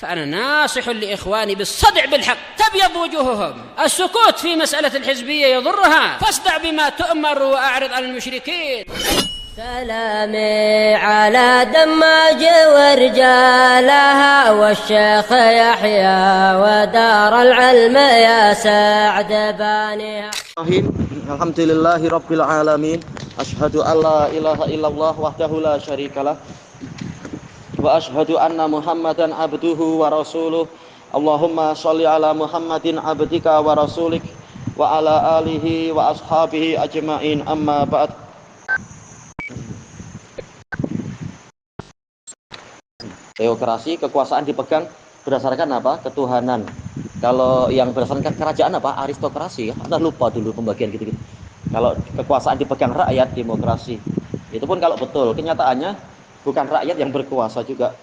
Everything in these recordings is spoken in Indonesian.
فأنا ناصح لإخواني بالصدع بالحق تبيض وجوههم. السكوت في مسألة الحزبية يضرها، فاصدع بما تؤمر وأعرض عن المشركين. سلامي على دماج ورجالها والشيخ يحيى ودار العلم يا سعد بانيها. Alhamdulillahi Rabbil Alamin. Ashhadu an la ilaha illallah wahdahu la syarikalah wa ashhadu anna Muhammadan abduhu wa rasuluh. Allahumma sholli ala Muhammadin abdika wa rasulik wa ala alihi wa ashabihi ajma'in, amma ba'd. Teokrasi, kekuasaan dipegang berdasarkan apa? Ketuhanan. Kalau yang berdasarkan kerajaan apa? Aristokrasi. Anda lupa dulu pembagian gitu-gitu. Kalau kekuasaan dipegang rakyat, demokrasi. Itu pun kalau betul. Kenyataannya bukan rakyat yang berkuasa juga.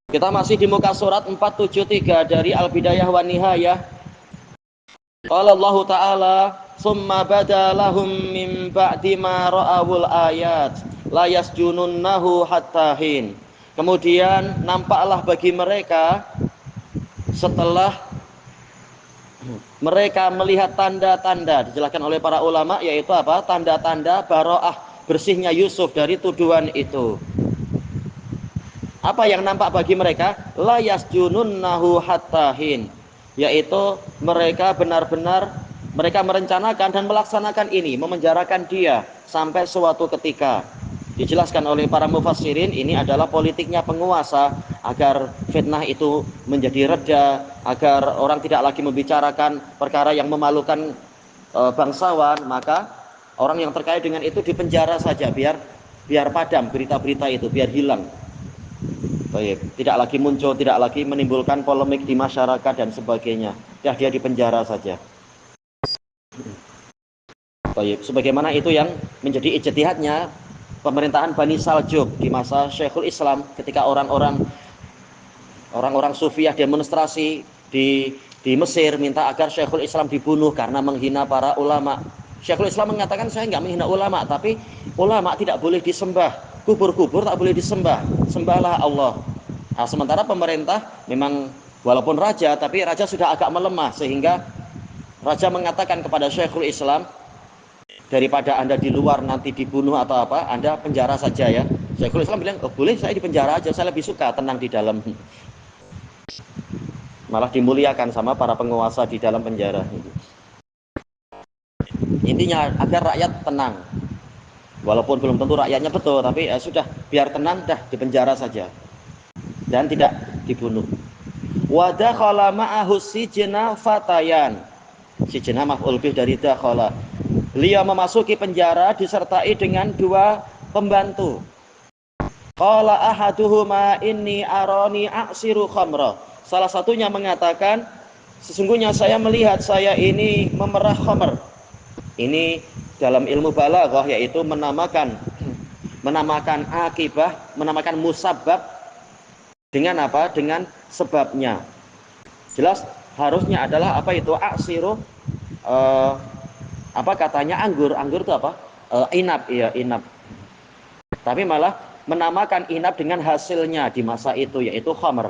Kita masih di muka surat 473 dari Al-Bidayah wa Nihayah. Qala Allah Ta'ala, summa badalahum min ba'di ma ra'awul ayat la yasjununnahu hatta hin. Kemudian nampaklah bagi mereka setelah mereka melihat tanda-tanda, dijelaskan oleh para ulama, yaitu apa? Tanda-tanda bara'ah, bersihnya Yusuf dari tuduhan itu. Apa yang nampak bagi mereka? La yasjununnahu hatta hin, yaitu mereka benar-benar mereka merencanakan dan melaksanakan ini, memenjarakan dia sampai suatu ketika. Dijelaskan oleh para mufassirin, ini adalah politiknya penguasa agar fitnah itu menjadi reda, agar orang tidak lagi membicarakan perkara yang memalukan bangsawan, maka orang yang terkait dengan itu dipenjara saja biar padam berita-berita itu, biar hilang. Baik, tidak lagi muncul, tidak lagi menimbulkan polemik di masyarakat dan sebagainya. Ya, dia dipenjara saja. Baik, sebagaimana itu yang menjadi ijtihadnya pemerintahan Bani Saljuk di masa Syekhul Islam, ketika orang-orang Sufiyah demonstrasi di Mesir minta agar Syekhul Islam dibunuh karena menghina para ulama. Syekhul Islam mengatakan, saya enggak menghina ulama, tapi ulama tidak boleh disembah, kubur-kubur tak boleh disembah, sembahlah Allah. Nah, sementara pemerintah memang walaupun raja, tapi raja sudah agak melemah, sehingga raja mengatakan kepada Syekhul Islam, daripada Anda di luar nanti dibunuh atau apa, Anda penjara saja ya. Syekhul Islam bilang, oh, boleh, saya di penjara aja, saya lebih suka tenang di dalam. Malah dimuliakan sama para penguasa di dalam penjara. Intinya agar rakyat tenang. Walaupun belum tentu rakyatnya betul, tapi sudah, biar tenang, dah di penjara saja dan tidak dibunuh. Wa dakhala ma'ahu sijna fatayan. Sijna maf'ul bih dari dakhala. Beliau memasuki penjara disertai dengan dua pembantu. Qala ahaduhuma inni arani a'siru khamra. Salah satunya mengatakan, sesungguhnya saya melihat saya ini memerah khamr. Ini dalam ilmu balaghah, yaitu menamakan akibah, menamakan musabbab dengan apa? Dengan sebabnya. Jelas harusnya adalah apa itu? A'siru apa katanya anggur itu apa? Inab, ya, inab. Tapi malah menamakan inab dengan hasilnya di masa itu, yaitu khamr.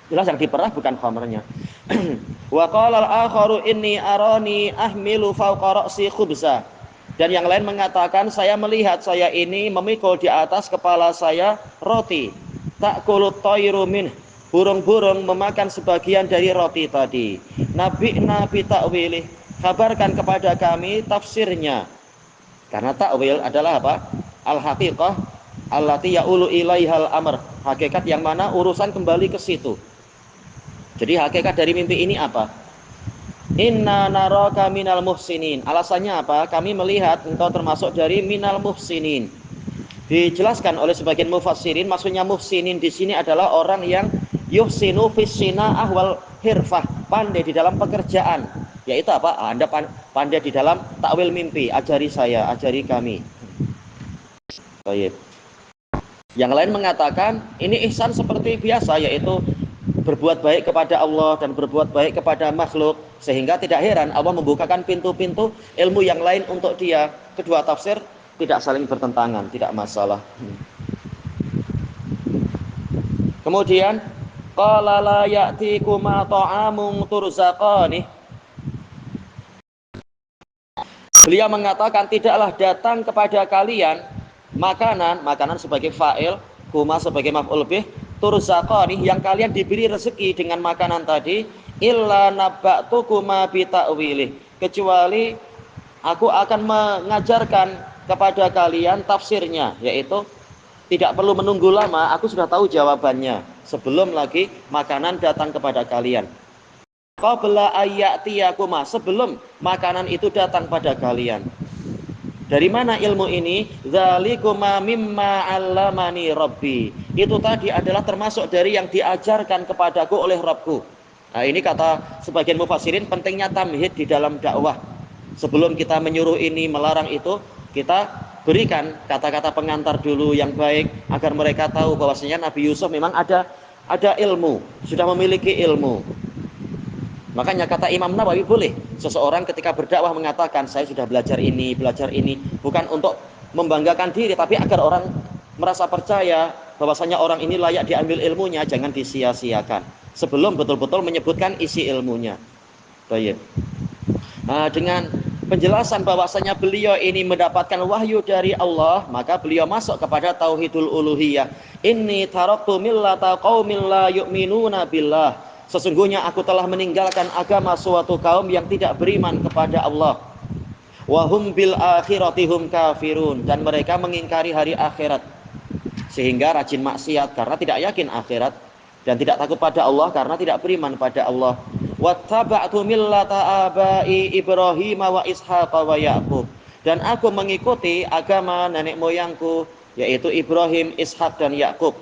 Jelas yang diperah bukan khamrnya. Wa qala al-akharu inni arani ahmilu fawqa ra'si khubza. Dan yang lain mengatakan, saya melihat saya ini memikul di atas kepala saya roti. Ta'kulut tayru min, burung-burung memakan sebagian dari roti tadi. Nabi ta'wilih, kabarkan kepada kami tafsirnya. Karena takwil adalah apa? Al-haqiqah allati ya'ulu ilaihal amr, hakikat yang mana urusan kembali ke situ. Jadi hakikat dari mimpi ini apa? Inna naraka minal muhsinin. Alasannya apa? Kami melihat engkau termasuk dari minal muhsinin. Dijelaskan oleh sebagian mufassirin, maksudnya muhsinin di sini adalah orang yang yuhsinu fis sina'ah wal hirfah, pandai di dalam pekerjaan. Yaitu apa? Anda pandai di dalam takwil mimpi. Ajari saya, ajari kami. Baik. Yang lain mengatakan ini ihsan seperti biasa, yaitu berbuat baik kepada Allah dan berbuat baik kepada makhluk, sehingga tidak heran Allah membukakan pintu-pintu ilmu yang lain untuk dia. Kedua tafsir tidak saling bertentangan, tidak masalah. Kemudian qala la ya'tikuma ta'amun turzaqani. Beliau mengatakan tidaklah datang kepada kalian makanan sebagai fa'il, kuma sebagai maf'ul bih, turzaqani yang kalian diberi rezeki dengan makanan tadi, illa nabba'tukuma bi ta'wilih, kecuali aku akan mengajarkan kepada kalian tafsirnya, yaitu tidak perlu menunggu lama, aku sudah tahu jawabannya sebelum lagi makanan datang kepada kalian. Qabla ayyatiyakuma, sebelum makanan itu datang pada kalian. Dari mana ilmu ini? Dzalikuma mimma 'allamani rabbi. Itu tadi adalah termasuk dari yang diajarkan kepadaku oleh Rabbku. Nah, ini kata sebagian mufassirin pentingnya tamhid di dalam dakwah. Sebelum kita menyuruh ini, melarang itu, kita berikan kata-kata pengantar dulu yang baik agar mereka tahu bahwasanya Nabi Yusuf memang ada ilmu, sudah memiliki ilmu. Makanya kata Imam Nawawi, boleh seseorang ketika berdakwah mengatakan saya sudah belajar ini, bukan untuk membanggakan diri, tapi agar orang merasa percaya bahwasanya orang ini layak diambil ilmunya, jangan disia-siakan sebelum betul-betul menyebutkan isi ilmunya. Baik. Nah, dengan penjelasan bahwasanya beliau ini mendapatkan wahyu dari Allah, maka beliau masuk kepada tauhidul uluhiyah. Inni taraktu millata qaumin la yu'minuna billah. Sesungguhnya aku telah meninggalkan agama suatu kaum yang tidak beriman kepada Allah. Wa hum bil akhirati hum kafirun, dan mereka mengingkari hari akhirat. Sehingga rajin maksiat karena tidak yakin akhirat, dan tidak takut pada Allah karena tidak beriman pada Allah. Wattaba'tu millata abai Ibrahim wa Ishaq wa Ya'qub, dan aku mengikuti agama nenek moyangku, yaitu Ibrahim, Ishak dan Yakub.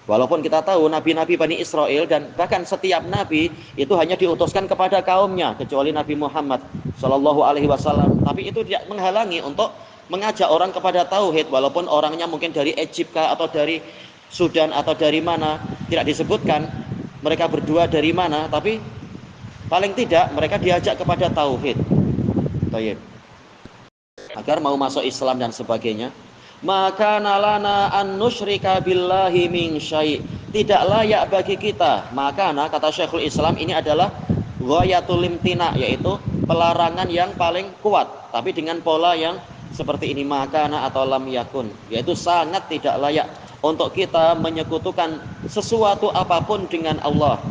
Walaupun kita tahu nabi-nabi Bani Israel dan bahkan setiap nabi itu hanya diutuskan kepada kaumnya kecuali Nabi Muhammad Shallallahu Alaihi Wasallam. Tapi itu tidak menghalangi untuk mengajak orang kepada tauhid, walaupun orangnya mungkin dari Egypt atau dari Sudan atau dari mana, tidak disebutkan mereka berdua dari mana, tapi paling tidak mereka diajak kepada tauhid. Baik. Agar mau masuk Islam dan sebagainya. Maka nalana an nusyrika billahi min syai'. Tidak layak bagi kita. Maka kata Syekhul Islam, ini adalah ghayatul imtina, yaitu pelarangan yang paling kuat, tapi dengan pola yang seperti ini, makana atau lam yakun, yaitu sangat tidak layak untuk kita menyekutukan sesuatu apapun dengan Allah.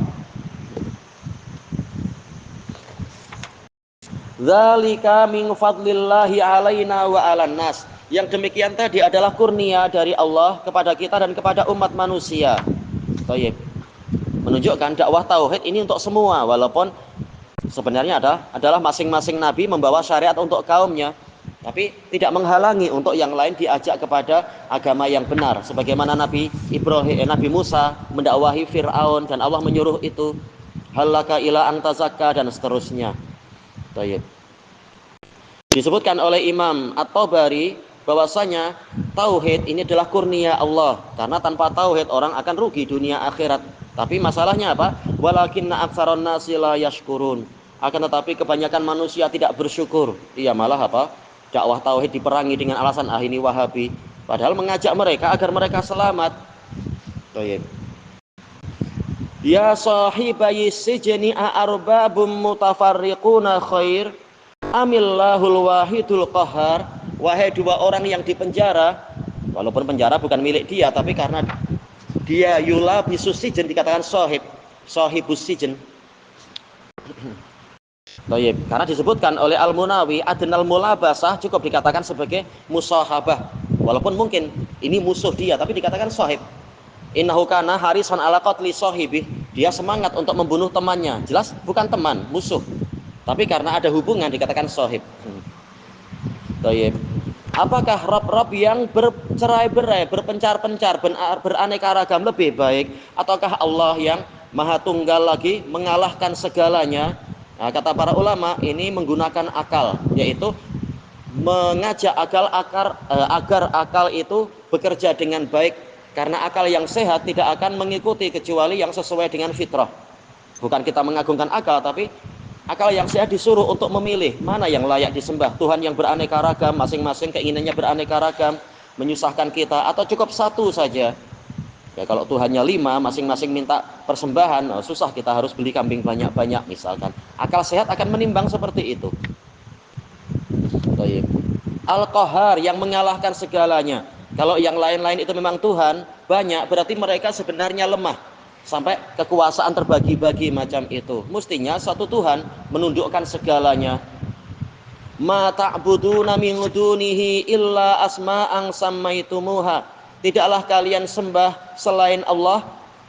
Dzalika min fadlillahi alaina wa 'alan nas. Yang demikian tadi adalah kurnia dari Allah kepada kita dan kepada umat manusia. Baik. Menunjukkan dakwah tauhid ini untuk semua, walaupun sebenarnya adalah masing-masing nabi membawa syariat untuk kaumnya, tapi tidak menghalangi untuk yang lain diajak kepada agama yang benar. Sebagaimana Nabi Musa mendakwahi Fir'aun dan Allah menyuruh itu, halaka ila antazakka dan seterusnya. Baik. Disebutkan oleh Imam At-Tabari bahwasanya tauhid ini adalah kurnia Allah, karena tanpa tauhid orang akan rugi dunia akhirat. Tapi masalahnya apa? Walakinna aktsaron nasi la yashkurun. Akan tetapi kebanyakan manusia tidak bersyukur. Iya, malah apa? Dakwah tauhid diperangi dengan alasan ini Wahabi, padahal mengajak mereka agar mereka selamat. Baik. Ya sahibai sijni arbabum mutafarriquna khair amillahul wahidul qahar. Wahai dua orang yang di penjara, walaupun penjara bukan milik dia, tapi karena dia yulabisus sijen dikatakan sahibus sijen. Baik, karena disebutkan oleh Al-Munawi adnal mulabasah cukup dikatakan sebagai musahabah. Walaupun mungkin ini musuh dia, tapi dikatakan sahib. Innahu kana harisan ala qatli sahibi. Dia semangat untuk membunuh temannya. Jelas bukan teman, musuh. Tapi karena ada hubungan dikatakan sahib. Baik. Apakah rob-rob yang bercerai-berai, berpencar-pencar, beraneka ragam lebih baik, ataukah Allah yang Maha Tunggal lagi mengalahkan segalanya? Nah, kata para ulama ini menggunakan akal, yaitu mengajak agar akal itu bekerja dengan baik, karena akal yang sehat tidak akan mengikuti kecuali yang sesuai dengan fitrah. Bukan kita mengagungkan akal, tapi Akal yang sehat disuruh untuk memilih mana yang layak disembah. Tuhan yang beraneka ragam, masing-masing keinginannya beraneka ragam, menyusahkan kita, atau cukup satu saja. Ya kalau Tuhannya 5, masing-masing minta persembahan, susah, kita harus beli kambing banyak-banyak misalkan. Akal sehat akan menimbang seperti itu. Al-Qahar yang mengalahkan segalanya. Kalau yang lain-lain itu memang Tuhan banyak, berarti mereka sebenarnya lemah. Sampai kekuasaan terbagi-bagi macam itu. Mestinya satu Tuhan menundukkan segalanya. Ma ta'buduna min dunihi illa asma'an sammaitumuha. Tidaklah kalian sembah selain Allah.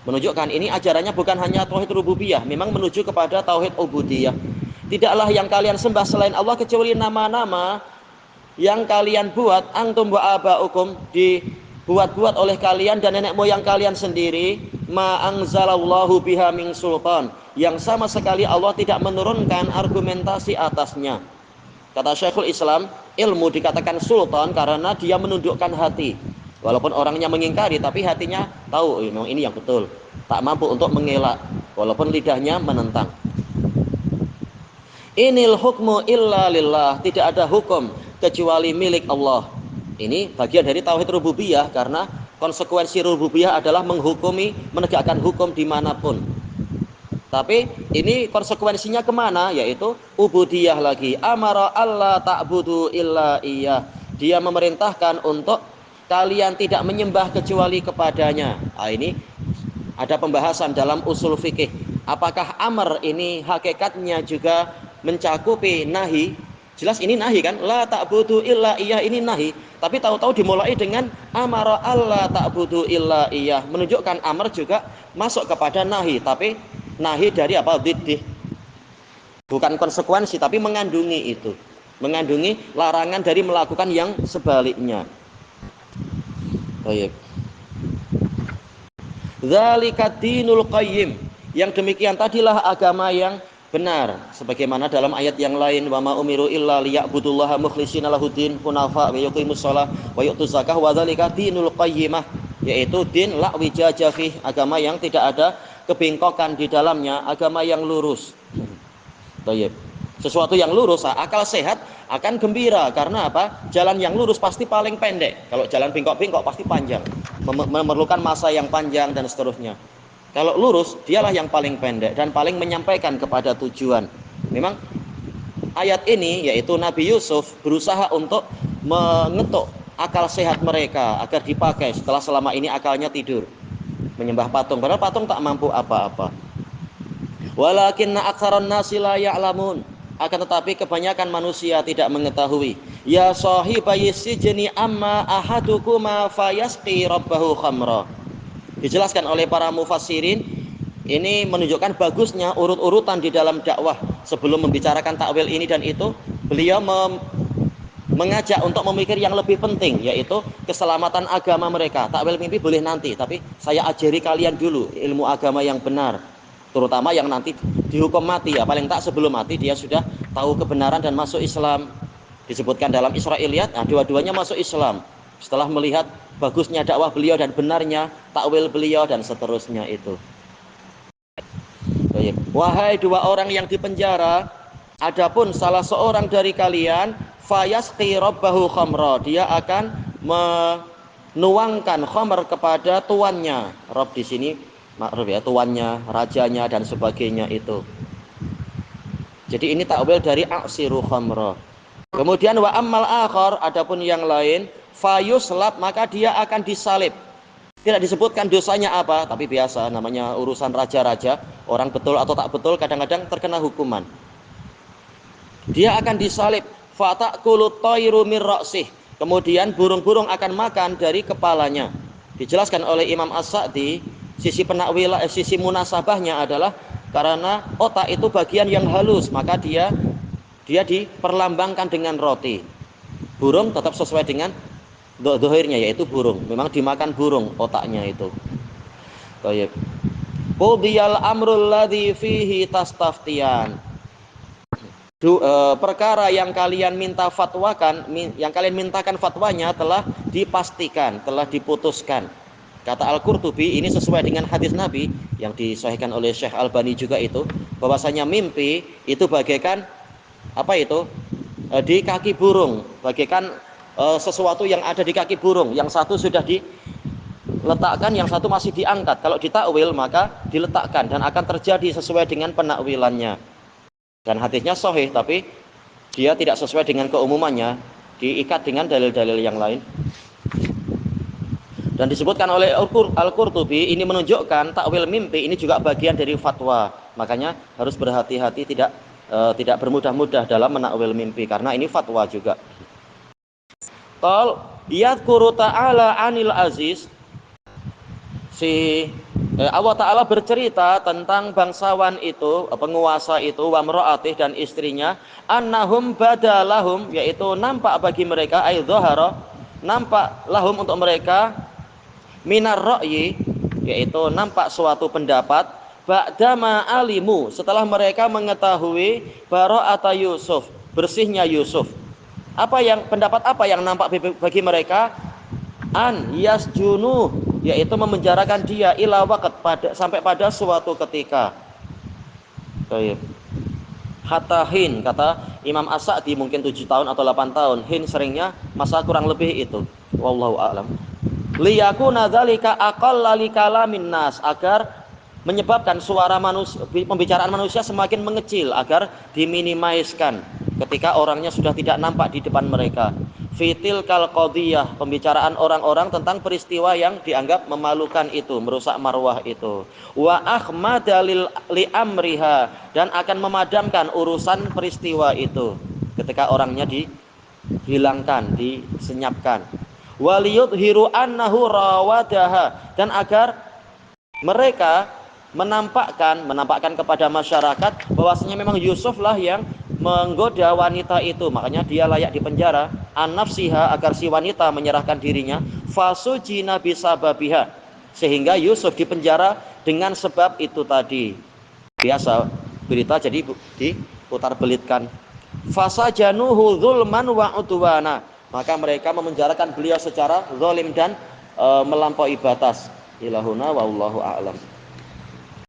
Menunjukkan ini ajarannya bukan hanya tauhid rububiyah, memang menuju kepada tauhid ubudiyah. Tidaklah yang kalian sembah selain Allah kecuali nama-nama yang kalian buat, antum wa aba'ukum, dibuat-buat oleh kalian dan nenek moyang kalian sendiri, ma anzalallahu biha min sultan, yang sama sekali Allah tidak menurunkan argumentasi atasnya. Kata Syekhul Islam, ilmu dikatakan sultan karena dia menundukkan hati. Walaupun orangnya mengingkari, tapi hatinya tahu memang ini yang betul, tak mampu untuk mengelak walaupun lidahnya menentang. Inil hukmu illa lillah, tidak ada hukum kecuali milik Allah. Ini bagian dari tauhid rububiyah, karena konsekuensi rububiyah adalah menghukumi, menegakkan hukum dimanapun. Tapi ini konsekuensinya kemana? Yaitu ubudiyah lagi. Amara alla ta'budu illa iyyah, dia memerintahkan untuk kalian tidak menyembah kecuali kepadanya. Ini ada pembahasan dalam usul fikih. Apakah amr ini hakikatnya juga mencakupi nahi? Jelas ini nahi kan? La ta'budu illa iyyah, ini nahi. Tapi tahu-tahu dimulai dengan amara alla ta'budu illa iyyah, menunjukkan amr juga masuk kepada nahi. Tapi nahi dari apa? Diddih. Bukan konsekuensi, tapi mengandungi itu. Mengandungi larangan dari melakukan yang sebaliknya. Baik. Dzalika dinul qayyim, yang demikian tadilah agama yang benar, sebagaimana dalam ayat yang lain, wa ma umiru illa liya'budullaha mukhlishina lahuddin hunafa wa yuqimus shalah wa yu'tuz zakah wa dzalika dinul qayyimah, yaitu din la wijaja fih, agama yang tidak ada kebengkokan di dalamnya, agama yang lurus. Baik. Sesuatu yang lurus, akal sehat akan gembira, karena apa? Jalan yang lurus pasti paling pendek. Kalau jalan bengkok-bengkok pasti panjang, memerlukan masa yang panjang dan seterusnya. Kalau lurus, dialah yang paling pendek dan paling menyampaikan kepada tujuan. Memang ayat ini, yaitu Nabi Yusuf berusaha untuk mengetuk akal sehat mereka agar dipakai setelah selama ini akalnya tidur, menyembah patung, padahal patung tak mampu apa-apa. Walakinna aktsaran nasi la ya'lamun, akan tetapi kebanyakan manusia tidak mengetahui. Ya sahibai sijni amma ahadukuma fayasqi rabbahu khamra. Dijelaskan oleh para mufassirin, ini menunjukkan bagusnya urut-urutan di dalam dakwah. Sebelum membicarakan takwil ini dan itu, beliau mengajak untuk memikir yang lebih penting, yaitu keselamatan agama mereka. Takwil mimpi boleh nanti, tapi saya ajari kalian dulu ilmu agama yang benar, terutama yang nanti dihukum mati, ya paling tak sebelum mati dia sudah tahu kebenaran dan masuk Islam. Disebutkan dalam Israiliyat, dua-duanya masuk Islam setelah melihat bagusnya dakwah beliau dan benarnya takwil beliau dan seterusnya itu. Wahai dua orang yang dipenjara, adapun salah seorang dari kalian fayasqi rabbahu khamra, dia akan menuangkan khamr kepada tuannya. Rabb di sini makruf ya, tuannya, rajanya dan sebagainya itu. Jadi ini takwil dari aksiru khamra. Kemudian wa ammal akhar, adapun yang lain, fayuslab, maka dia akan disalib. Tidak disebutkan dosanya apa, tapi biasa namanya urusan raja-raja, orang betul atau tak betul kadang-kadang terkena hukuman. Dia akan disalib, fataqulu tayru mir ra'sih, kemudian burung-burung akan makan dari kepalanya. Dijelaskan oleh Imam As-Sa'di, sisi penakwilah, sisi munasabahnya adalah karena otak itu bagian yang halus, maka dia diperlambangkan dengan roti. Burung tetap sesuai dengan dohirnya, yaitu burung. Memang dimakan burung otaknya itu. Baik. Qudiyal amrul ladzi fihi tastaftiyan. Perkara yang kalian minta fatwakan, yang kalian mintakan fatwanya telah dipastikan, telah diputuskan. Kata Al-Qurtubi, ini sesuai dengan hadis Nabi yang disahihkan oleh Syekh Albani juga itu, bahwasanya mimpi itu bagaikan apa itu? Di kaki burung, bagaikan sesuatu yang ada di kaki burung, yang satu sudah diletakkan, yang satu masih diangkat. Kalau ditakwil maka diletakkan dan akan terjadi sesuai dengan penakwilannya. Dan hadisnya sahih, tapi dia tidak sesuai dengan keumumannya, diikat dengan dalil-dalil yang lain. Dan disebutkan oleh Al-Qurtubi, ini menunjukkan takwil mimpi ini juga bagian dari fatwa. Makanya harus berhati-hati, tidak bermudah-mudah dalam menakwil mimpi, karena ini fatwa juga. Qal yadhkuru ta'ala 'anil aziz, Allah Ta'ala bercerita tentang bangsawan itu, penguasa itu, wa mra'atih, dan istrinya, annahum badalahum, yaitu nampak bagi mereka, ay dhahara, nampak lahum untuk mereka, minar ra'yi, yaitu nampak suatu pendapat, ba'dama alimu, setelah mereka mengetahui bara'ata Yusuf, bersihnya Yusuf. Pendapat apa yang nampak bagi mereka? An yasjunu, yaitu memenjarakan dia ila waqt, sampai pada suatu ketika. Baik. Hatta hin, kata Imam As-Sa'di, mungkin 7 tahun atau 8 tahun. Hin seringnya masa kurang lebih itu. Wallahu a'lam. Liyakuna dzalika aqalla likalamin nas, agar menyebabkan suara manusia, pembicaraan manusia semakin mengecil, agar diminimaliskan ketika orangnya sudah tidak nampak di depan mereka. Fitil kal qadiyah, pembicaraan orang-orang tentang peristiwa yang dianggap memalukan itu, merusak marwah itu. Wa akhmadalil li amriha, dan akan memadamkan urusan peristiwa itu ketika orangnya dihilangkan, disenyapkan. Waliyudhiru annahu rawadaha, dan agar mereka menampakkan kepada masyarakat bahwasanya memang Yusuf lah yang menggoda wanita itu, makanya dia layak dipenjara. An-nafsiha, agar si wanita menyerahkan dirinya. Fasujina bisababiha, sehingga Yusuf dipenjara dengan sebab itu tadi. Biasa berita jadi diputar belitkan. Fasajanuhu dzulman wa udwana, maka mereka memenjarakan beliau secara zalim dan melampaui batas. Ilahuna wallahu a'lam.